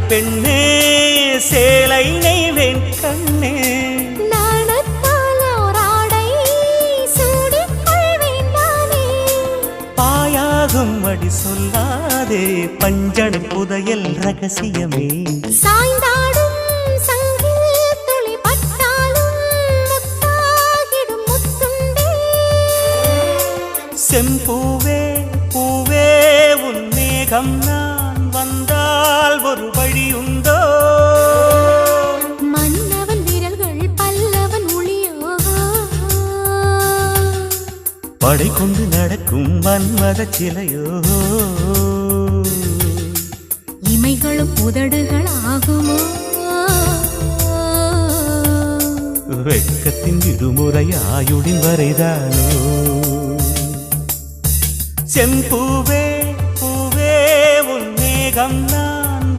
பெண்ணே சேலை நெய்வேன் கண்ணே பாயாகும் அடி சொல்லாதே பஞ்சணி புதையல் ரகசியமே சாய்ந்தாடும் சங்கில் துளி பட்டாலும் முத்தாகிடும் முத்துண்டே செம்பூவே பூவே உன் மேகம் நான் வந்தால் ஒரு வழியுண்டோ மன்னவன் விரல்கள் பல்லவன் ஒளியோ படை கொண்டு நடக்கும் மன்மத சிலையோ இமைகளும் உதடுகள் ஆகுமோ வெட்கத்தின் விடுமுறை ஆயுடின் வரைதானோ செம்பூவே பூவே உன் மேகம்